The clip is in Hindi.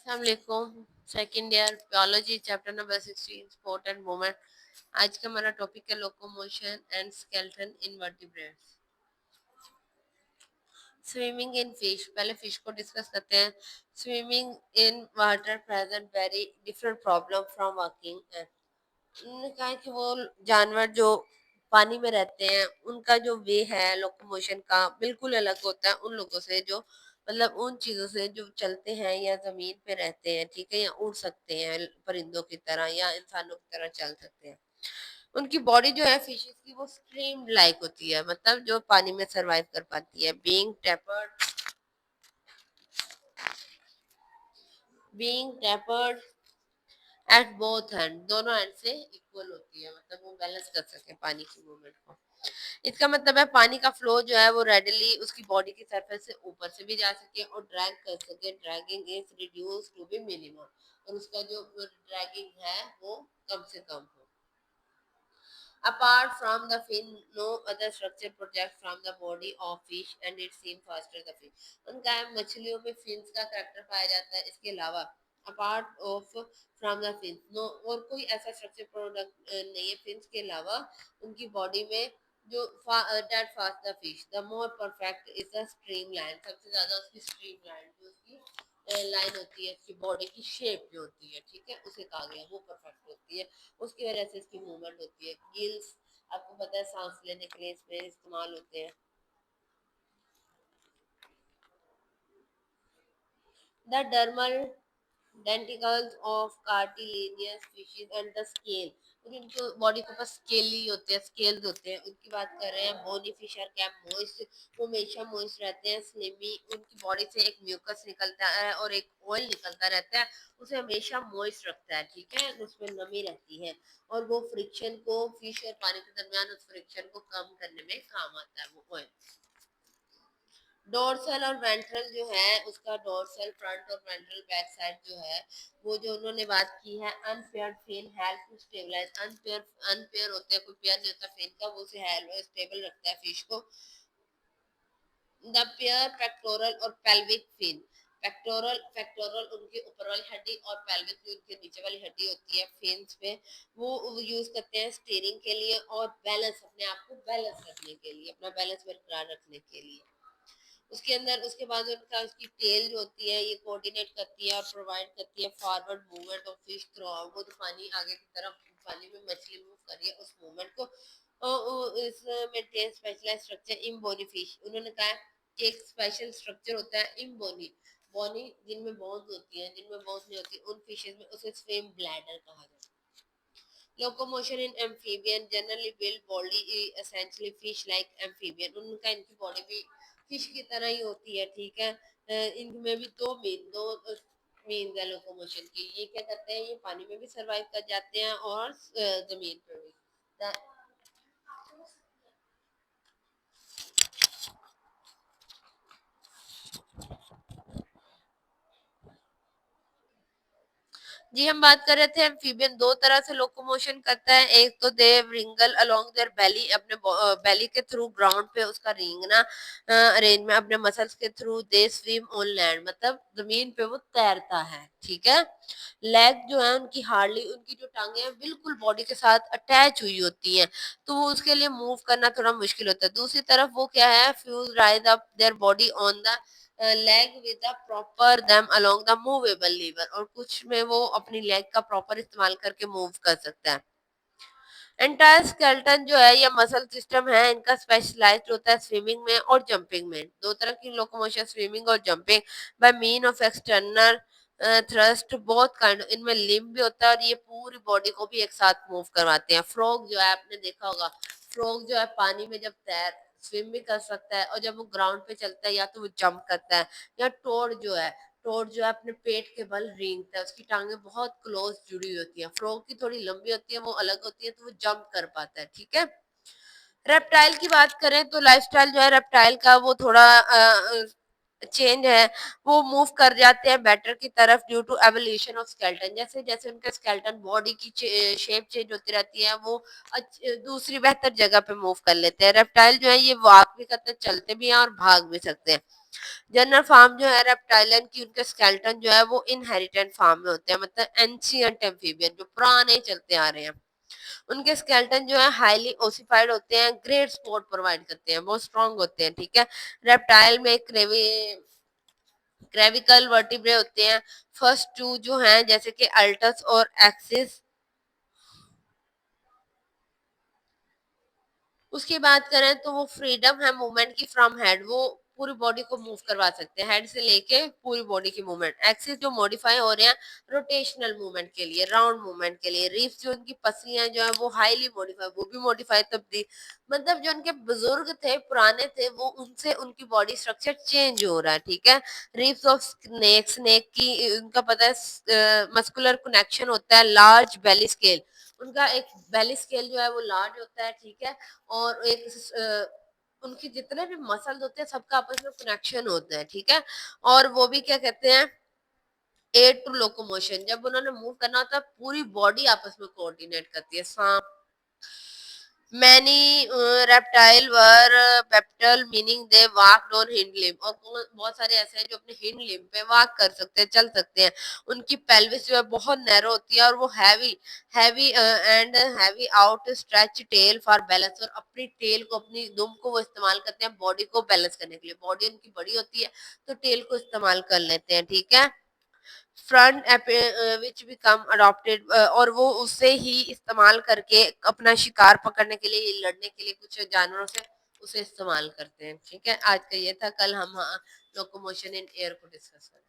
अस्सलाम second year biology chapter number 16 sport and movement. आज का हमारा टॉपिक है locomotion and skeleton in vertebrates. Swimming in fish, पहले फिश को डिस्कस करते हैं। Swimming in water present very different problem from walking. उन्होंने कहा कि वो जानवर जो पानी में रहते हैं उनका जो वे है लोकोमोशन का बिल्कुल अलग होता है उन लोगों से जो मतलब उन चीजों से जो चलते हैं या जमीन पे रहते हैं, ठीक है, या उड़ सकते हैं परिंदों की तरह या इंसानों की तरह चल सकते हैं। उनकी बॉडी जो है फिशेस की वो स्ट्रीम लाइक होती है, मतलब जो पानी में सरवाइव कर पाती है। Being tapered at both and, दोनों एंड से इक्वल होती है, मतलब वो बैलेंस कर सके पानी की मूवमेंट को। इसका मतलब है पानी का फ्लो जो है वो रेडली उसकी बॉडी की सरफेस से ऊपर से भी जा सके और ड्रैग कर सके। Dragging is reduce to be minimum, और उसका जो ड्रैगिंग है वो कम से कम हो। Apart from the fin, no other structure projects from the body of fish and it seems faster the fish. उनका है मछलियों में fins का करेक्टर पाया जाता है, इसके अलावा apart of from the fins, no और कोई ऐसा स्ट्रक्चर प्रोडक्ट नहीं है fins के अलावा उनकी बॉडी में जो that fast the fish, the more perfect is the streamline, सबसे ज्यादा उसकी streamline जो उसकी लाइन होती है, उसकी बॉडी की शेप जो होती है, ठीक है, उसे कहा गया वो परफेक्ट होती है, उसकी वजह से इसकी मूवमेंट होती है। गिल्स आपको पता है सांस लेने के लिए इसमें इस्तेमाल होते हैं। The dermal denticles of cartilaginous fishes and the scale, और इनके बॉडी के ऊपर स्केली होते हैं, स्केल्स होते हैं, उनकी बात कर रहे हैं। Bony fish are kept moist, वो हमेशा मोइस्ट रहते हैं। स्लिमी, उनकी बॉडी से एक म्यूकस निकलता है और एक ऑयल निकलता रहता है, उसे हमेशा मोइस्ट रखता है, ठीक है, उसमें नमी रहती है और वो फ्रिक्शन को फिश और पानी के दरमियान उस फ्रिक्शन को कम करने में काम आता है वो ऑयल। डोर्सल और वेंट्रल जो है उसका, डोर्सल फ्रंट और वेंट्रल बैक साइड जो है वो जो उन्होंने बात की है। Unpaired fin help to stabilise, unpair होते हैं, कोई पेयर नहीं होता फिन का, वो उसे स्टेबल रखता है फिश को। द पेयर पेक्टोरल और पेल्विक फिन, पेक्टोरल उनकी ऊपर वाली हड्डी और पेल्विक जो उनके नीचे वाली हड्डी होती है फिन्स पे, वो यूज करते हैं स्टीयरिंग के लिए और बैलेंस, अपने आप को बैलेंस रखने के लिए, अपना बैलेंस बरकरार रखने के लिए। उसके अंदर उसके बाद उनका उसकी टेल जो होती है ये कोऑर्डिनेट करती है और प्रोवाइड करती है forward movement of fish through out, वो तो पानी आगे की तरफ पानी में मछली मूव कर रही है उस मूवमेंट को। इस maintain specialised structure in bony fish, उन्होंने कहा कि एक स्पेशल स्ट्रक्चर होता है इन बोनी, बोनी जिनमें बोन्स होती है, जिनमें बोन्स नहीं होती उन फिशेस में, उसे स्विम ब्लैडर कहा जाता है। लोकोमोशन इन amphibian generally build body essentially fish like amphibian, उनका इनकी बॉडी भी फिश की तरह ही होती है, ठीक है। इनमें भी दो मीन्स है लोकोमोशन की। ये क्या करते हैं, ये पानी में भी सरवाइव कर जाते हैं और जमीन पे भी। जी हम बात कर रहे थे एम्फीबियन दो तरह से लोकोमोशन करता है। एक तो दे रिंगल अलोंग देयर बेली, अपने बेली के थ्रू ग्राउंड पे उसका रेंगना अरेंज में, अपने मसल्स के through they swim on land, मतलब जमीन पे वो तैरता है, ठीक है। लेग जो है उनकी हार्डली, उनकी जो टांगे हैं बिल्कुल बॉडी के साथ अटैच हुई होती हैं, तो वो उसके लिए मूव करना थोड़ा मुश्किल होता है। दूसरी तरफ वो क्या है, fuse rise up their body on the leg with the proper them along the movable lever, और कुछ में वो अपनी लेग का प्रॉपर इस्तेमाल करके मूव कर सकता है। एंटायर स्केलेटन जो है या मसल सिस्टम है इनका स्पेशलाइज्ड होता है स्विमिंग में और जंपिंग में। दो तरह की लोकोमोशन, स्विमिंग और jumping, by mean of external thrust both kind, इनमें लिम्ब भी होता है और ये पूरी बॉडी को भी एक साथ मूव करवाते हैं। फ्रॉग जो है आपने देखा होगा, फ्रॉग जो है पानी में जब तैर स्विम भी कर सकता है और जब वो ग्राउंड पे चलता है या तो वो जंप करता है। या टोड जो है अपने पेट के बल रेंगता है, उसकी टांगे बहुत क्लोज जुड़ी हुई होती है। फ्रॉग की थोड़ी लंबी होती है, वो अलग होती है, तो वो जंप कर पाता है, ठीक है। रेप्टाइल की बात करें तो लाइफस्टाइल जो है रेप्टाइल का वो थोड़ा चेंज है, वो मूव कर जाते हैं बेटर की तरफ due to evolution of skeleton. जैसे जैसे उनका स्केलेटन बॉडी की शेप चेंज होती रहती है, वो दूसरी बेहतर जगह पे मूव कर लेते हैं। रेप्टाइल जो है ये वॉक भी करते हैं, चलते भी हैं और भाग भी सकते हैं। जनरल फॉर्म जो है रेप्टाइलन की, उनके स्केलेटन जो है वो इनहेरिटेंट फॉर्म में होते हैं, मतलब एंशियंट एम्फीबियन जो पुराने चलते आ रहे हैं, उनके स्केलेटन जो है हाईली ओसिफाइड होते हैं, ग्रेट सपोर्ट प्रोवाइड करते हैं, बहुत स्ट्रांग होते हैं, ठीक है। रेप्टाइल में क्रेविकल वर्टिब्रे होते हैं, फर्स्ट टू जो हैं जैसे कि अल्टस और एक्सिस। उसकी बात करें तो वो फ्रीडम है मूवमेंट की फ्रॉम हेड, वो पूरी बॉडी को मूव करवा सकते हैं, हेड से लेके पूरी बॉडी की मूवमेंट। एक्सिस जो मॉडिफाई हो रहे हैं रोटेशनल मूवमेंट के लिए, राउंड मूवमेंट के लिए। रीफ्स जो उनकी पसलियां जो है वो हाईली मॉडिफाई, वो भी मॉडिफाई तब्दील, मतलब जो उनके बुजुर्ग थे पुराने थे वो उनसे उनकी बॉडी स्ट्रक्चर चेंज हो रहा है, ठीक है। रीफ्स ऑफ स्नेक, स्नेक की उनका पता है मस्कुलर कनेक्शन होता है, लार्ज बेली स्केल, उनका एक बेली स्केल जो है वो लार्ज होता है, ठीक है। और एक उनके जितने भी मसल्स होते हैं सबका आपस में कनेक्शन होता है, ठीक है। और वो भी क्या कहते हैं, एड टू लोकोमोशन, जब उन्होंने मूव करना होता है पूरी बॉडी आपस में कोऑर्डिनेट करती है। सांप, many reptile were bipedal meaning they walk on hind limb, और बहुत सारे ऐसे हैं जो अपने हिंड लिम्ब पे वॉक कर सकते हैं, चल सकते हैं। उनकी पेल्विस जो है बहुत नैरो होती है और वो heavy heavy and heavy out stretch tail for balance, और अपनी टेल को, अपनी दुम को वो इस्तेमाल करते हैं बॉडी को बैलेंस करने के लिए। बॉडी उनकी बड़ी होती है तो टेल को इस्तेमाल कर लेते हैं, ठीक है। फ्रंट विच बिकम अडॉप्टेड, और वो उसे ही इस्तेमाल करके अपना शिकार पकड़ने के लिए, लड़ने के लिए कुछ जानवरों से उसे इस्तेमाल करते हैं, ठीक है। आज का ये था, कल हम लोकोमोशन इन एयर को डिस्कस करेंगे।